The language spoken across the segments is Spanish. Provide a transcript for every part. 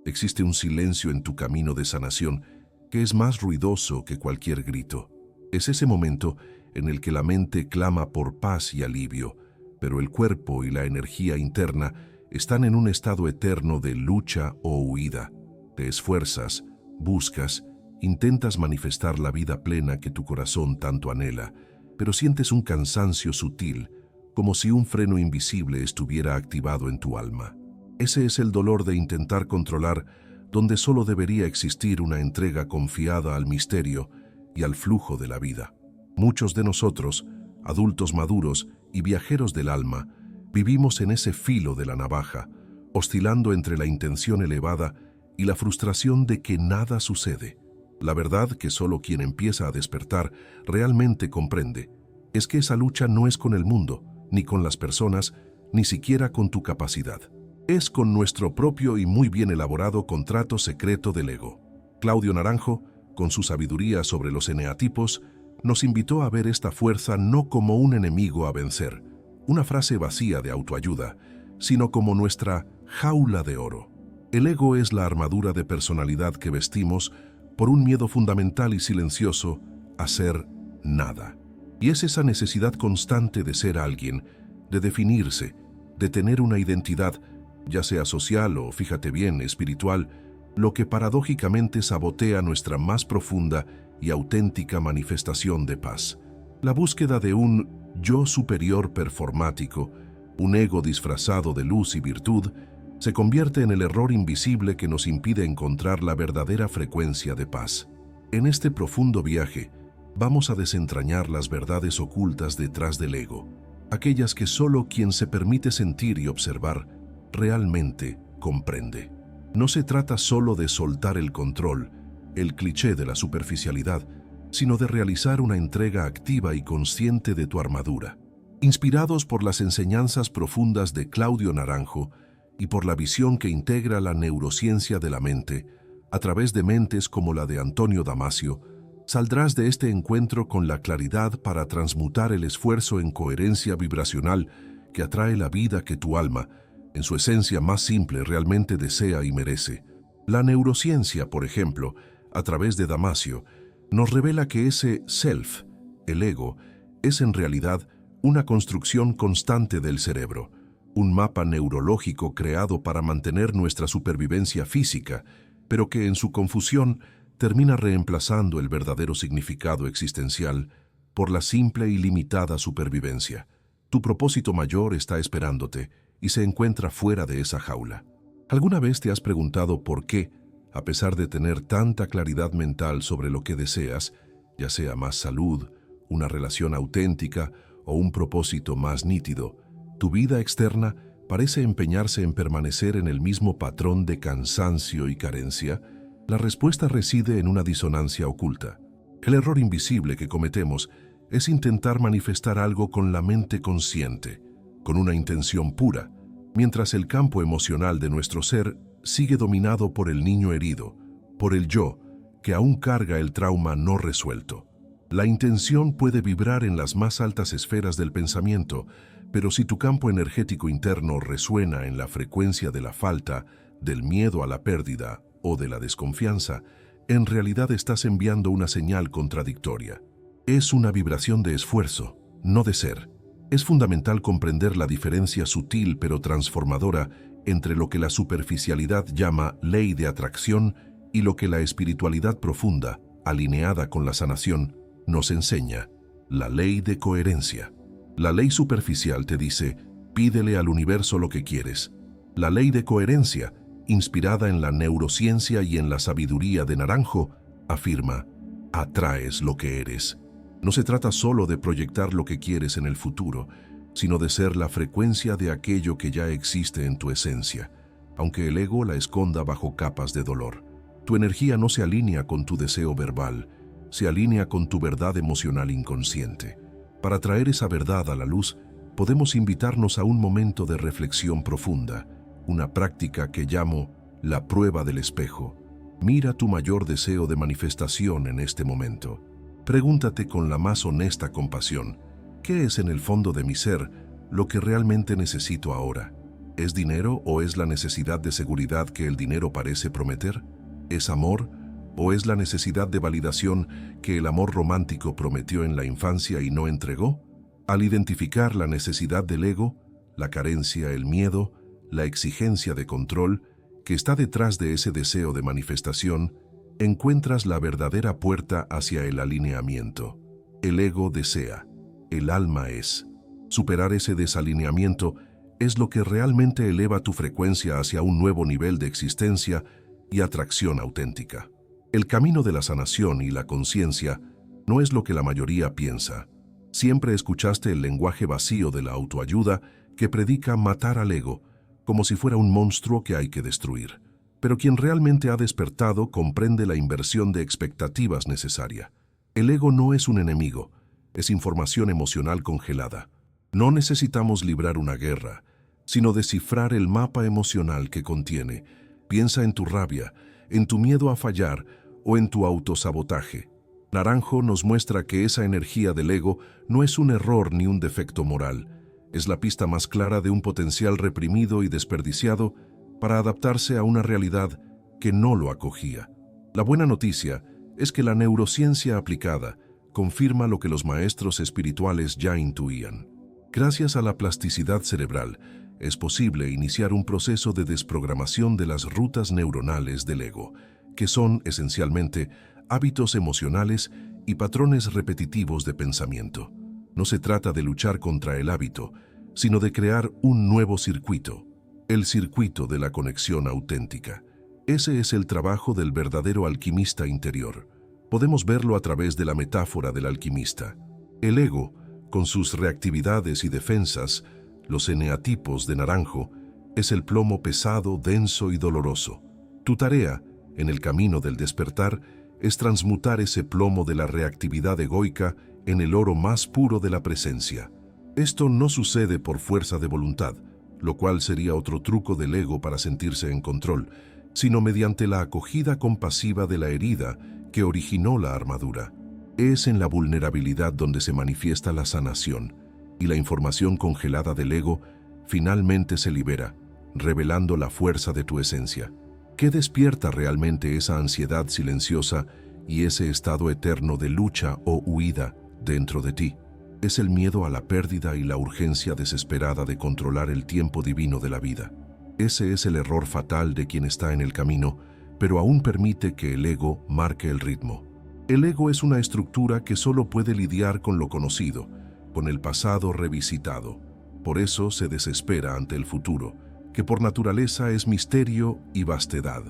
Existe un silencio en tu camino de sanación que es más ruidoso que cualquier grito. Es ese momento en el que la mente clama por paz y alivio, pero el cuerpo y la energía interna están en un estado eterno de lucha o huida. Te esfuerzas, buscas, intentas manifestar la vida plena que tu corazón tanto anhela, pero sientes un cansancio sutil, como si un freno invisible estuviera activado en tu alma. Ese es el dolor de intentar controlar donde solo debería existir una entrega confiada al misterio y al flujo de la vida. Muchos de nosotros, adultos maduros y viajeros del alma, vivimos en ese filo de la navaja, oscilando entre la intención elevada y la frustración de que nada sucede. La verdad que solo quien empieza a despertar realmente comprende es que esa lucha no es con el mundo, ni con las personas, ni siquiera con tu capacidad. Es con nuestro propio y muy bien elaborado contrato secreto del ego. Claudio Naranjo, con su sabiduría sobre los eneatipos, nos invitó a ver esta fuerza no como un enemigo a vencer, una frase vacía de autoayuda, sino como nuestra jaula de oro. El ego es la armadura de personalidad que vestimos por un miedo fundamental y silencioso a ser nada. Y es esa necesidad constante de ser alguien, de definirse, de tener una identidad, ya sea social o, fíjate bien, espiritual, lo que paradójicamente sabotea nuestra más profunda y auténtica manifestación de paz. La búsqueda de un yo superior performático, un ego disfrazado de luz y virtud, se convierte en el error invisible que nos impide encontrar la verdadera frecuencia de paz. En este profundo viaje, vamos a desentrañar las verdades ocultas detrás del ego, aquellas que solo quien se permite sentir y observar realmente comprende. No se trata solo de soltar el control, el cliché de la superficialidad, sino de realizar una entrega activa y consciente de tu armadura. Inspirados por las enseñanzas profundas de Claudio Naranjo y por la visión que integra la neurociencia de la mente, a través de mentes como la de Antonio Damasio, saldrás de este encuentro con la claridad para transmutar el esfuerzo en coherencia vibracional que atrae la vida que tu alma, en su esencia más simple, realmente desea y merece. La neurociencia, por ejemplo, a través de Damasio, nos revela que ese self, el ego, es en realidad una construcción constante del cerebro, un mapa neurológico creado para mantener nuestra supervivencia física, pero que en su confusión termina reemplazando el verdadero significado existencial por la simple y limitada supervivencia. Tu propósito mayor está esperándote y se encuentra fuera de esa jaula. ¿Alguna vez te has preguntado por qué, a pesar de tener tanta claridad mental sobre lo que deseas, ya sea más salud, una relación auténtica o un propósito más nítido, tu vida externa parece empeñarse en permanecer en el mismo patrón de cansancio y carencia? La respuesta reside en una disonancia oculta. El error invisible que cometemos es intentar manifestar algo con la mente consciente, con una intención pura, mientras el campo emocional de nuestro ser sigue dominado por el niño herido, por el yo, que aún carga el trauma no resuelto. La intención puede vibrar en las más altas esferas del pensamiento, pero si tu campo energético interno resuena en la frecuencia de la falta, del miedo a la pérdida o de la desconfianza, en realidad estás enviando una señal contradictoria. Es una vibración de esfuerzo, no de ser. Es fundamental comprender la diferencia sutil pero transformadora entre lo que la superficialidad llama ley de atracción y lo que la espiritualidad profunda, alineada con la sanación, nos enseña, la ley de coherencia. La ley superficial te dice, pídele al universo lo que quieres. La ley de coherencia, inspirada en la neurociencia y en la sabiduría de Naranjo, afirma, atraes lo que eres. No se trata solo de proyectar lo que quieres en el futuro, sino de ser la frecuencia de aquello que ya existe en tu esencia, aunque el ego la esconda bajo capas de dolor. Tu energía no se alinea con tu deseo verbal, se alinea con tu verdad emocional inconsciente. Para traer esa verdad a la luz, podemos invitarnos a un momento de reflexión profunda, una práctica que llamo la prueba del espejo. Mira tu mayor deseo de manifestación en este momento. Pregúntate con la más honesta compasión, ¿qué es en el fondo de mi ser lo que realmente necesito ahora? ¿Es dinero o es la necesidad de seguridad que el dinero parece prometer? ¿Es amor o es la necesidad de validación que el amor romántico prometió en la infancia y no entregó? Al identificar la necesidad del ego, la carencia, el miedo, la exigencia de control que está detrás de ese deseo de manifestación, encuentras la verdadera puerta hacia el alineamiento. El ego desea, el alma es. Superar ese desalineamiento es lo que realmente eleva tu frecuencia hacia un nuevo nivel de existencia y atracción auténtica. El camino de la sanación y la conciencia no es lo que la mayoría piensa. Siempre escuchaste el lenguaje vacío de la autoayuda que predica matar al ego, como si fuera un monstruo que hay que destruir. Pero quien realmente ha despertado comprende la inversión de expectativas necesaria. El ego no es un enemigo, es información emocional congelada. No necesitamos librar una guerra, sino descifrar el mapa emocional que contiene. Piensa en tu rabia, en tu miedo a fallar o en tu autosabotaje. Naranjo nos muestra que esa energía del ego no es un error ni un defecto moral. Es la pista más clara de un potencial reprimido y desperdiciado para adaptarse a una realidad que no lo acogía. La buena noticia es que la neurociencia aplicada confirma lo que los maestros espirituales ya intuían. Gracias a la plasticidad cerebral, es posible iniciar un proceso de desprogramación de las rutas neuronales del ego, que son, esencialmente, hábitos emocionales y patrones repetitivos de pensamiento. No se trata de luchar contra el hábito, sino de crear un nuevo circuito, el circuito de la conexión auténtica. Ese es el trabajo del verdadero alquimista interior. Podemos verlo a través de la metáfora del alquimista. El ego, con sus reactividades y defensas, los eneatipos de Naranjo, es el plomo pesado, denso y doloroso. Tu tarea, en el camino del despertar, es transmutar ese plomo de la reactividad egoica en el oro más puro de la presencia. Esto no sucede por fuerza de voluntad, lo cual sería otro truco del ego para sentirse en control, sino mediante la acogida compasiva de la herida que originó la armadura. Es en la vulnerabilidad donde se manifiesta la sanación, y la información congelada del ego finalmente se libera, revelando la fuerza de tu esencia. ¿Qué despierta realmente esa ansiedad silenciosa y ese estado eterno de lucha o huida dentro de ti? Es el miedo a la pérdida y la urgencia desesperada de controlar el tiempo divino de la vida. Ese es el error fatal de quien está en el camino, pero aún permite que el ego marque el ritmo. El ego es una estructura que solo puede lidiar con lo conocido, con el pasado revisitado. Por eso se desespera ante el futuro, que por naturaleza es misterio y vastedad.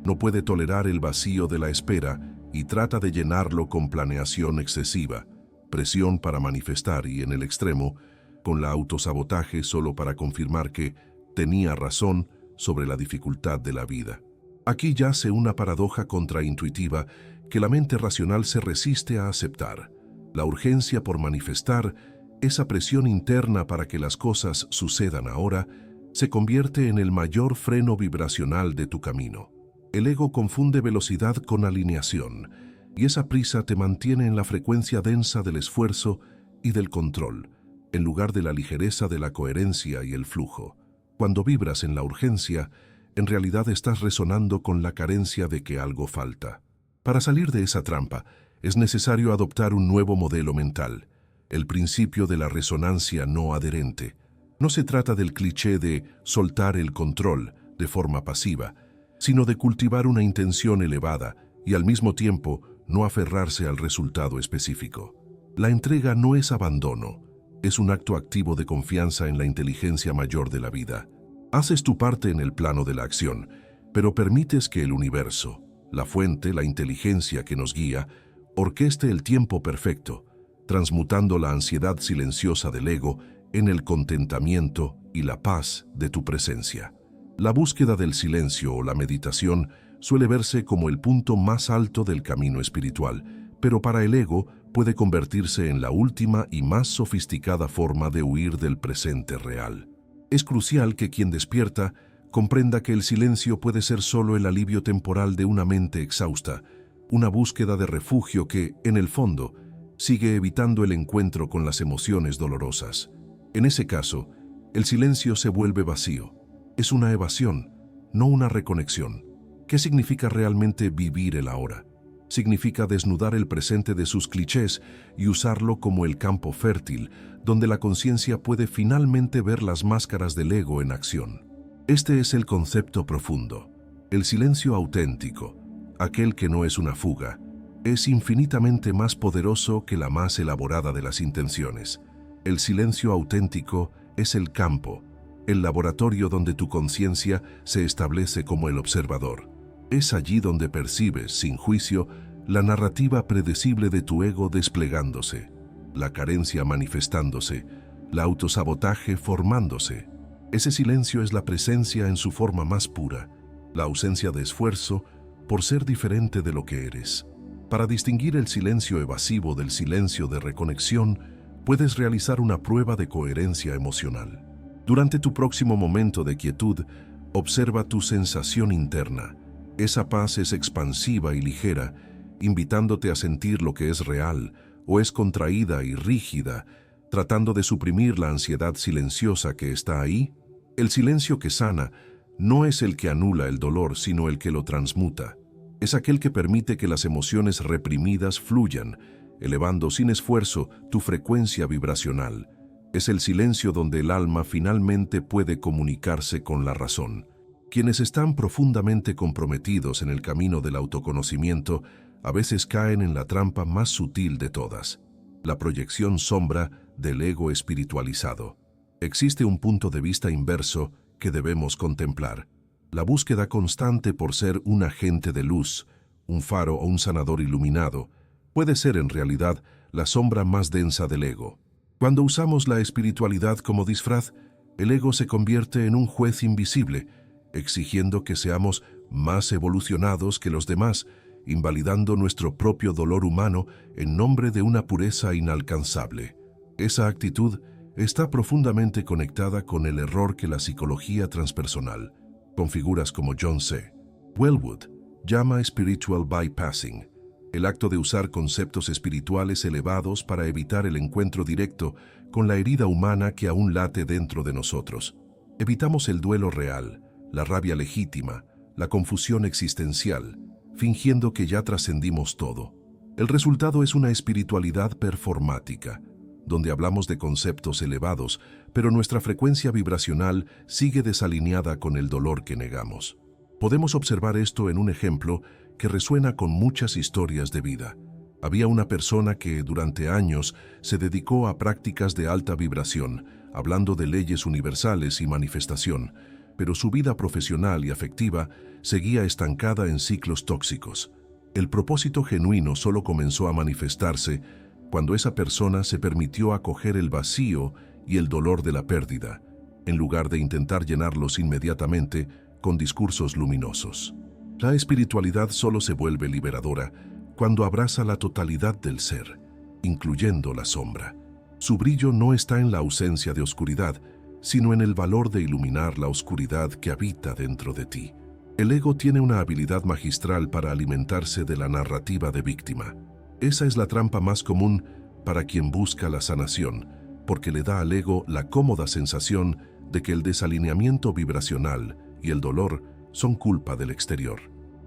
No puede tolerar el vacío de la espera y trata de llenarlo con planeación excesiva, presión para manifestar y, en el extremo, con la autosabotaje solo para confirmar que tenía razón sobre la dificultad de la vida. Aquí yace una paradoja contraintuitiva que la mente racional se resiste a aceptar. La urgencia por manifestar, esa presión interna para que las cosas sucedan ahora, se convierte en el mayor freno vibracional de tu camino. El ego confunde velocidad con alineación, y esa prisa te mantiene en la frecuencia densa del esfuerzo y del control, en lugar de la ligereza de la coherencia y el flujo. Cuando vibras en la urgencia, en realidad estás resonando con la carencia de que algo falta. Para salir de esa trampa, es necesario adoptar un nuevo modelo mental, el principio de la resonancia no adherente. No se trata del cliché de soltar el control de forma pasiva, sino de cultivar una intención elevada y al mismo tiempo no aferrarse al resultado específico. La entrega no es abandono, es un acto activo de confianza en la inteligencia mayor de la vida. Haces tu parte en el plano de la acción, pero permites que el universo, la fuente, la inteligencia que nos guía, orqueste el tiempo perfecto, transmutando la ansiedad silenciosa del ego en el contentamiento y la paz de tu presencia. La búsqueda del silencio o la meditación suele verse como el punto más alto del camino espiritual, pero para el ego puede convertirse en la última y más sofisticada forma de huir del presente real. Es crucial que quien despierta comprenda que el silencio puede ser solo el alivio temporal de una mente exhausta, una búsqueda de refugio que, en el fondo, sigue evitando el encuentro con las emociones dolorosas. En ese caso, el silencio se vuelve vacío, Es una evasión, no una reconexión. ¿Qué significa realmente vivir el ahora? Significa desnudar el presente de sus clichés y usarlo como el campo fértil, donde la conciencia puede finalmente ver las máscaras del ego en acción. Este es el concepto profundo. El silencio auténtico, aquel que no es una fuga, es infinitamente más poderoso que la más elaborada de las intenciones. El silencio auténtico es el campo, el laboratorio donde tu conciencia se establece como el observador. Es allí donde percibes, sin juicio, la narrativa predecible de tu ego desplegándose, la carencia manifestándose, el autosabotaje formándose. Ese silencio es la presencia en su forma más pura, la ausencia de esfuerzo por ser diferente de lo que eres. Para distinguir el silencio evasivo del silencio de reconexión, puedes realizar una prueba de coherencia emocional. Durante tu próximo momento de quietud, observa tu sensación interna. Esa paz es expansiva y ligera, invitándote a sentir lo que es real, o es contraída y rígida, tratando de suprimir la ansiedad silenciosa que está ahí. El silencio que sana no es el que anula el dolor, sino el que lo transmuta. Es aquel que permite que las emociones reprimidas fluyan, elevando sin esfuerzo tu frecuencia vibracional. Es el silencio donde el alma finalmente puede comunicarse con la razón. Quienes están profundamente comprometidos en el camino del autoconocimiento a veces caen en la trampa más sutil de todas, la proyección sombra del ego espiritualizado. Existe un punto de vista inverso que debemos contemplar: la búsqueda constante por ser un agente de luz, un faro o un sanador iluminado, puede ser en realidad la sombra más densa del ego. Cuando usamos la espiritualidad como disfraz, el ego se convierte en un juez invisible, exigiendo que seamos más evolucionados que los demás, invalidando nuestro propio dolor humano en nombre de una pureza inalcanzable. Esa actitud está profundamente conectada con el error que la psicología transpersonal, con figuras como John C. Wellwood, llama spiritual bypassing, el acto de usar conceptos espirituales elevados para evitar el encuentro directo con la herida humana que aún late dentro de nosotros. Evitamos el duelo real, la rabia legítima, la confusión existencial, fingiendo que ya trascendimos todo. El resultado es una espiritualidad performática, donde hablamos de conceptos elevados, pero nuestra frecuencia vibracional sigue desalineada con el dolor que negamos. Podemos observar esto en un ejemplo que resuena con muchas historias de vida. Había una persona que durante años se dedicó a prácticas de alta vibración, hablando de leyes universales y manifestación, pero su vida profesional y afectiva seguía estancada en ciclos tóxicos. El propósito genuino solo comenzó a manifestarse cuando esa persona se permitió acoger el vacío y el dolor de la pérdida, en lugar de intentar llenarlos inmediatamente con discursos luminosos. La espiritualidad solo se vuelve liberadora cuando abraza la totalidad del ser, incluyendo la sombra. Su brillo no está en la ausencia de oscuridad, sino en el valor de iluminar la oscuridad que habita dentro de ti. El ego tiene una habilidad magistral para alimentarse de la narrativa de víctima. Esa es la trampa más común para quien busca la sanación, porque le da al ego la cómoda sensación de que el desalineamiento vibracional y el dolor son culpa del exterior.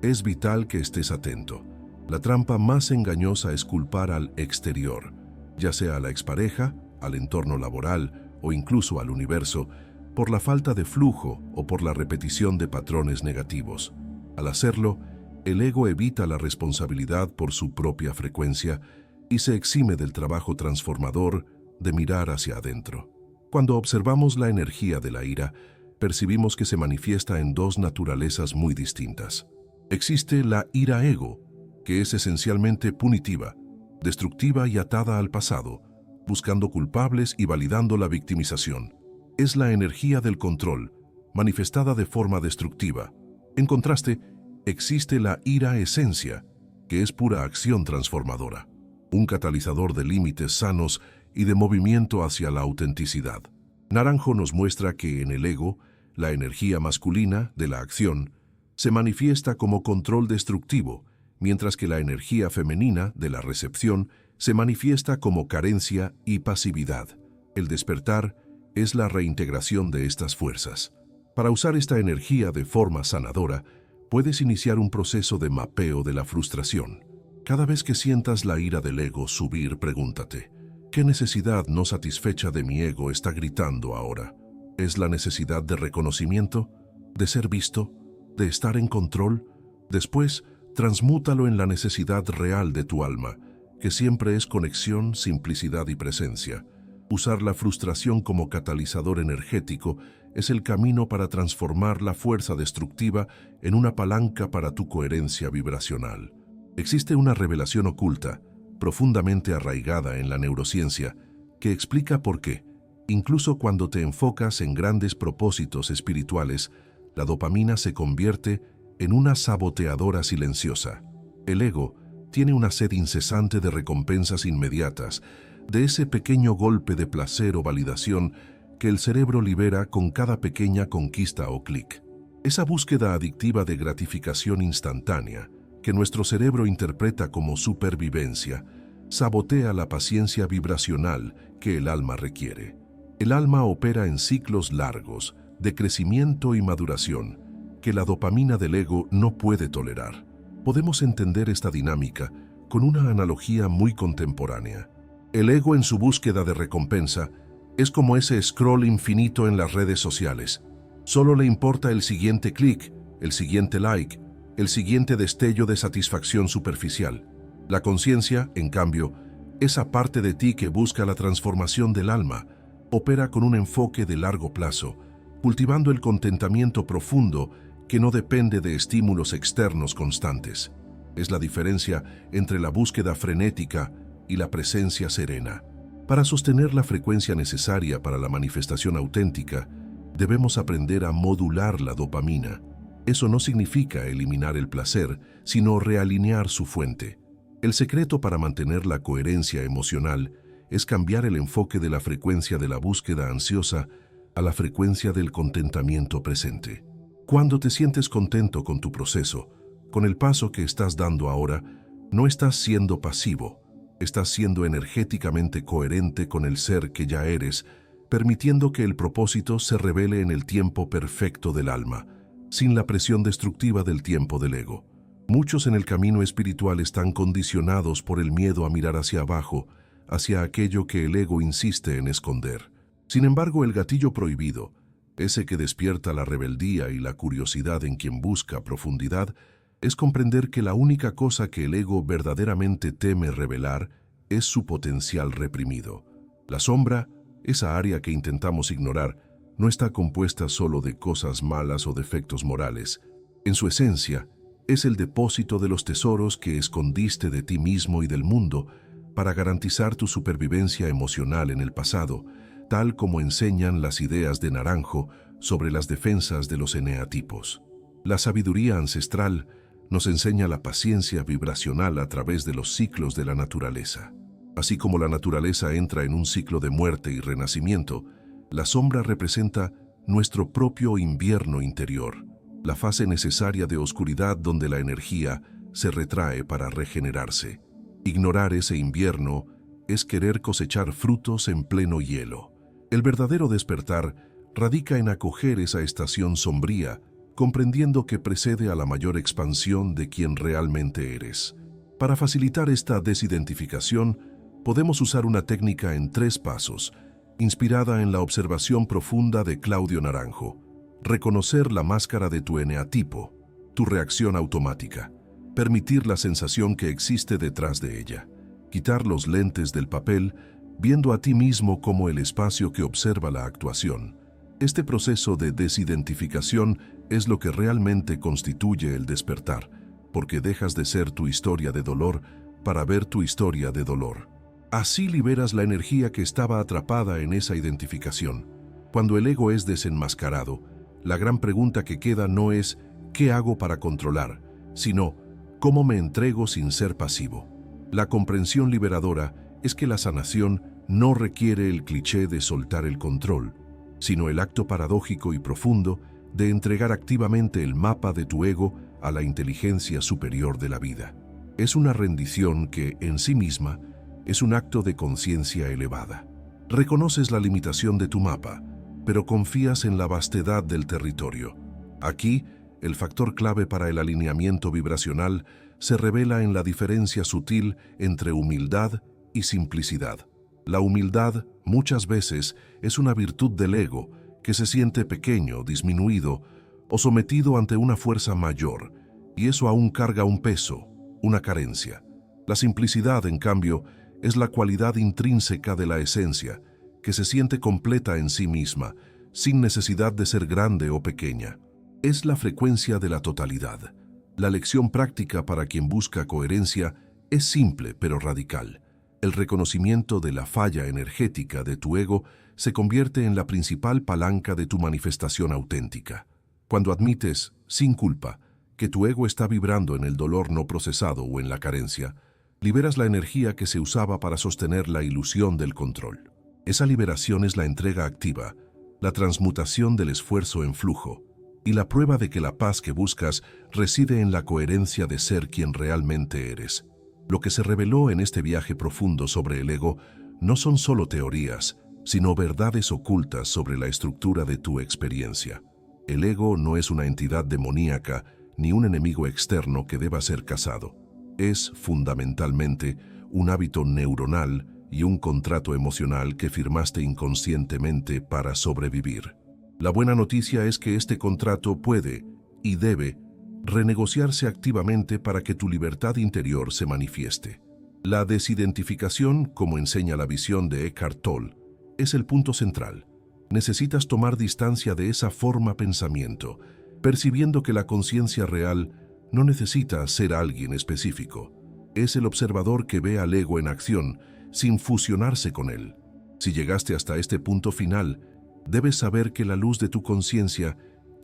Es vital que estés atento. La trampa más engañosa es culpar al exterior, ya sea a la expareja, al entorno laboral o incluso al universo, por la falta de flujo o por la repetición de patrones negativos. Al hacerlo, el ego evita la responsabilidad por su propia frecuencia y se exime del trabajo transformador de mirar hacia adentro. Cuando observamos la energía de la ira, percibimos que se manifiesta en dos naturalezas muy distintas. Existe la ira ego, que es esencialmente punitiva, destructiva y atada al pasado, buscando culpables y validando la victimización. Es la energía del control, manifestada de forma destructiva. En contraste, existe la ira esencia, que es pura acción transformadora, un catalizador de límites sanos y de movimiento hacia la autenticidad. Naranjo nos muestra que en el ego, la energía masculina de la acción se manifiesta como control destructivo, mientras que la energía femenina de la recepción se manifiesta como carencia y pasividad. El despertar es la reintegración de estas fuerzas. Para usar esta energía de forma sanadora, puedes iniciar un proceso de mapeo de la frustración. Cada vez que sientas la ira del ego subir, pregúntate, ¿qué necesidad no satisfecha de mi ego está gritando ahora? ¿Es la necesidad de reconocimiento, de ser visto, de estar en control? Después, transmútalo en la necesidad real de tu alma, que siempre es conexión, simplicidad y presencia. Usar la frustración como catalizador energético es el camino para transformar la fuerza destructiva en una palanca para tu coherencia vibracional. Existe una revelación oculta, profundamente arraigada en la neurociencia, que explica por qué, incluso cuando te enfocas en grandes propósitos espirituales, la dopamina se convierte en una saboteadora silenciosa. El ego tiene una sed incesante de recompensas inmediatas, de ese pequeño golpe de placer o validación que el cerebro libera con cada pequeña conquista o clic. Esa búsqueda adictiva de gratificación instantánea, que nuestro cerebro interpreta como supervivencia, sabotea la paciencia vibracional que el alma requiere. El alma opera en ciclos largos, de crecimiento y maduración, que la dopamina del ego no puede tolerar. Podemos entender esta dinámica con una analogía muy contemporánea. El ego en su búsqueda de recompensa es como ese scroll infinito en las redes sociales. Solo le importa el siguiente clic, el siguiente like, el siguiente destello de satisfacción superficial. La conciencia, en cambio, esa parte de ti que busca la transformación del alma, opera con un enfoque de largo plazo, cultivando el contentamiento profundo que no depende de estímulos externos constantes. Es la diferencia entre la búsqueda frenética y la presencia serena. Para sostener la frecuencia necesaria para la manifestación auténtica, debemos aprender a modular la dopamina. Eso no significa eliminar el placer, sino realinear su fuente. El secreto para mantener la coherencia emocional es cambiar el enfoque de la frecuencia de la búsqueda ansiosa a la frecuencia del contentamiento presente. Cuando te sientes contento con tu proceso, con el paso que estás dando ahora, no estás siendo pasivo, estás siendo energéticamente coherente con el ser que ya eres, permitiendo que el propósito se revele en el tiempo perfecto del alma, sin la presión destructiva del tiempo del ego. Muchos en el camino espiritual están condicionados por el miedo a mirar hacia abajo, hacia aquello que el ego insiste en esconder. Sin embargo, el gatillo prohibido, ese que despierta la rebeldía y la curiosidad en quien busca profundidad, es comprender que la única cosa que el ego verdaderamente teme revelar es su potencial reprimido. La sombra, esa área que intentamos ignorar, no está compuesta solo de cosas malas o defectos morales. En su esencia, es el depósito de los tesoros que escondiste de ti mismo y del mundo para garantizar tu supervivencia emocional en el pasado, tal como enseñan las ideas de Naranjo sobre las defensas de los eneatipos. La sabiduría ancestral nos enseña la paciencia vibracional a través de los ciclos de la naturaleza. Así como la naturaleza entra en un ciclo de muerte y renacimiento, la sombra representa nuestro propio invierno interior, la fase necesaria de oscuridad donde la energía se retrae para regenerarse. Ignorar ese invierno es querer cosechar frutos en pleno hielo. El verdadero despertar radica en acoger esa estación sombría, comprendiendo que precede a la mayor expansión de quien realmente eres. Para facilitar esta desidentificación, podemos usar una técnica en 3 pasos, inspirada en la observación profunda de Claudio Naranjo. Reconocer la máscara de tu eneatipo, tu reacción automática. Permitir la sensación que existe detrás de ella. Quitar los lentes del papel, viendo a ti mismo como el espacio que observa la actuación. Este proceso de desidentificación es lo que realmente constituye el despertar, porque dejas de ser tu historia de dolor para ver tu historia de dolor. Así liberas la energía que estaba atrapada en esa identificación. Cuando el ego es desenmascarado, la gran pregunta que queda no es ¿qué hago para controlar?, sino ¿cómo me entrego sin ser pasivo? La comprensión liberadora es que la sanación no requiere el cliché de soltar el control, sino el acto paradójico y profundo de entregar activamente el mapa de tu ego a la inteligencia superior de la vida. Es una rendición que, en sí misma, es un acto de conciencia elevada. Reconoces la limitación de tu mapa, pero confías en la vastedad del territorio. Aquí, el factor clave para el alineamiento vibracional se revela en la diferencia sutil entre humildad y simplicidad. La humildad, muchas veces, es una virtud del ego que se siente pequeño, disminuido o sometido ante una fuerza mayor, y eso aún carga un peso, una carencia. La simplicidad, en cambio, es la cualidad intrínseca de la esencia, que se siente completa en sí misma, sin necesidad de ser grande o pequeña. Es la frecuencia de la totalidad. La lección práctica para quien busca coherencia es simple pero radical. El reconocimiento de la falla energética de tu ego se convierte en la principal palanca de tu manifestación auténtica. Cuando admites, sin culpa, que tu ego está vibrando en el dolor no procesado o en la carencia, liberas la energía que se usaba para sostener la ilusión del control. Esa liberación es la entrega activa, la transmutación del esfuerzo en flujo, y la prueba de que la paz que buscas reside en la coherencia de ser quien realmente eres. Lo que se reveló en este viaje profundo sobre el ego no son solo teorías, sino verdades ocultas sobre la estructura de tu experiencia. El ego no es una entidad demoníaca ni un enemigo externo que deba ser cazado. Es, fundamentalmente, un hábito neuronal y un contrato emocional que firmaste inconscientemente para sobrevivir. La buena noticia es que este contrato puede y debe renegociarse activamente para que tu libertad interior se manifieste. La desidentificación, como enseña la visión de Eckhart Tolle, es el punto central. Necesitas tomar distancia de esa forma pensamiento, percibiendo que la conciencia real no necesita ser alguien específico. Es el observador que ve al ego en acción, sin fusionarse con él. Si llegaste hasta este punto final, debes saber que la luz de tu conciencia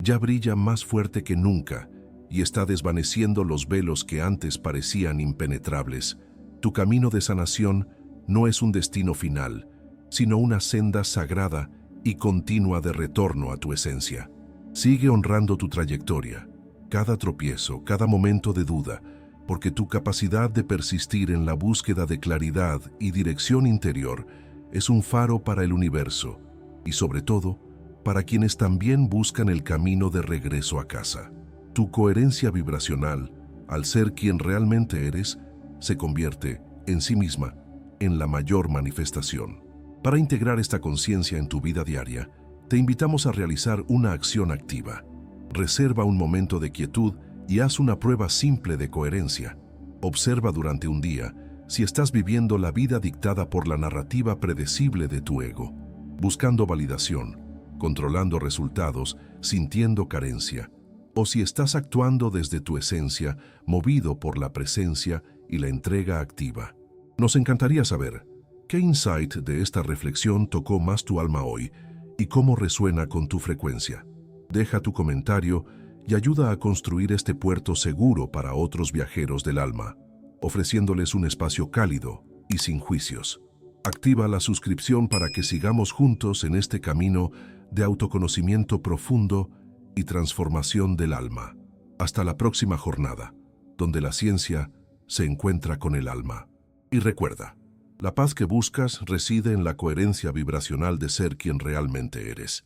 ya brilla más fuerte que nunca y está desvaneciendo los velos que antes parecían impenetrables. Tu camino de sanación no es un destino final, sino una senda sagrada y continua de retorno a tu esencia. Sigue honrando tu trayectoria, cada tropiezo, cada momento de duda, porque tu capacidad de persistir en la búsqueda de claridad y dirección interior es un faro para el universo y, sobre todo, para quienes también buscan el camino de regreso a casa. Tu coherencia vibracional, al ser quien realmente eres, se convierte, en sí misma, en la mayor manifestación. Para integrar esta conciencia en tu vida diaria, te invitamos a realizar una acción activa. Reserva un momento de quietud y haz una prueba simple de coherencia. Observa durante un día si estás viviendo la vida dictada por la narrativa predecible de tu ego, buscando validación, controlando resultados, sintiendo carencia, o si estás actuando desde tu esencia, movido por la presencia y la entrega activa. Nos encantaría saber qué insight de esta reflexión tocó más tu alma hoy y cómo resuena con tu frecuencia. Deja tu comentario y ayuda a construir este puerto seguro para otros viajeros del alma, ofreciéndoles un espacio cálido y sin juicios. Activa la suscripción para que sigamos juntos en este camino de autoconocimiento profundo y transformación del alma. Hasta la próxima jornada, donde la ciencia se encuentra con el alma. Y recuerda, la paz que buscas reside en la coherencia vibracional de ser quien realmente eres.